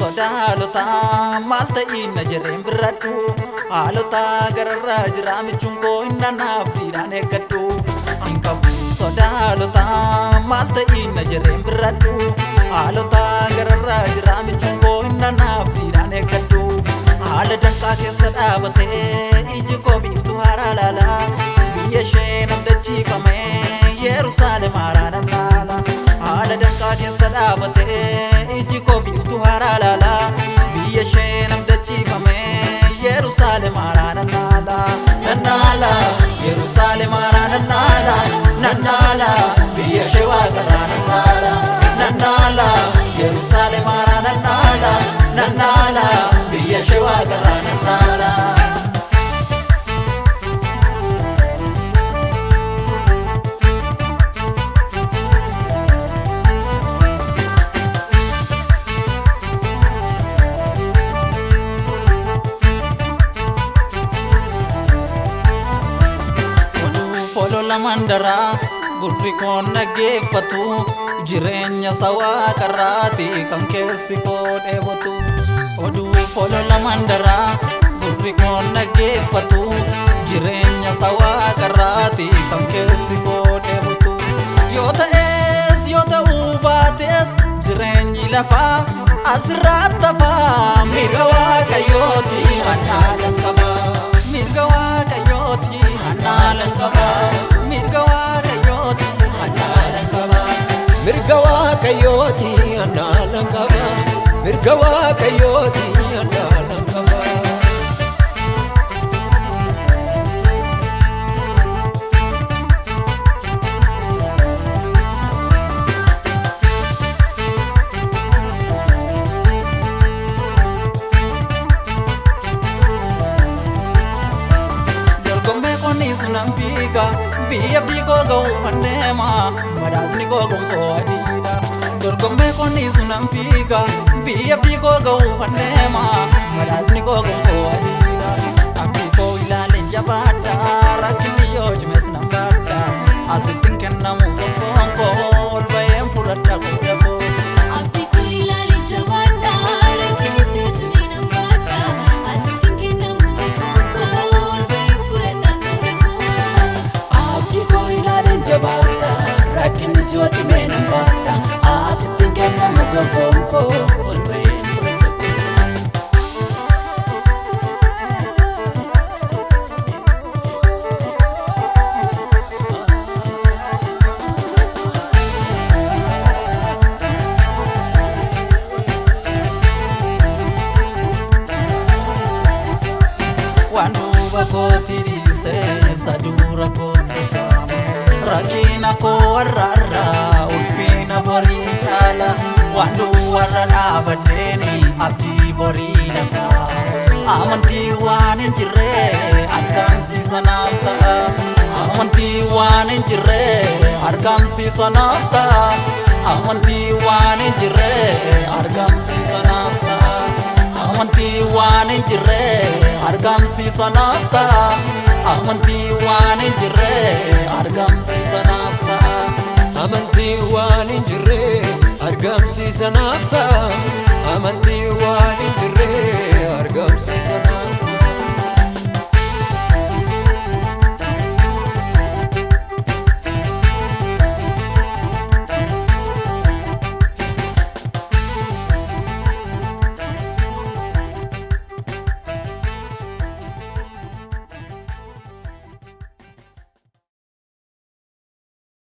soda halota malta inna jerem biradu halota gararra jirami chunko inna nafti dane kaddu ankabu soda halota malta inna jerem biradu halota gararra jirami chunko inna nafti dane kaddu hala danka kessa dabate iji ko biftu haralala biya sheenam dachi kame Jerusalem aranala hala danka kessa dabate iji ko biftu haralala biya sheenam dachi kame Jerusalem aranala nanala Jerusalem aranala nanala biya shewa karanala nanala Jerusalem aranala nanala biya shewa karanala mandara gurri kon nagefatu jirenya sawa karati kan kesi ko debotu odu folo la mandara gurri kon nagefatu jirenya sawa karati kan kesi ko debotu yota ubates jirenyi lafa asrata fa mirwa kayoti analan kaba mirwa kayoti analan kaba Mirgawa kayoti analan kaba Mirgawa kayoti analan kaba Dorgombe koni sunam figa Biyabdi ko gau pandema Madazni ko gumko adida Dorgombe koni sunam figa Biyabdi ko gau pandema Madazni ko gumko adida Abdi ko ilalen jabada Rakini yo jimes nambada Asitin kenna mungo konko Olbayem furata kodako Abdi ko ilalen jabada Rakini se jime nambada Asitin kenna mungo konko Olbayem furata kodako Jabata, rakin is what you mean and bata. I think I never go phone call, all pain for Wandu bakoti dise sadura koteka Rakina ko warra ulfina bori chala Wandu warra abadeni abdi bori laka Amanti wanin jire arkam si sanafta Amanti wanin jire arkam si sanafta Amanti wanin jire arkam si sanafta Amanti wanin jire arkam si sanafta Amanti wanin jire argam si sanafta Amanti wanin jire argam si sanafta Amanti wanin jire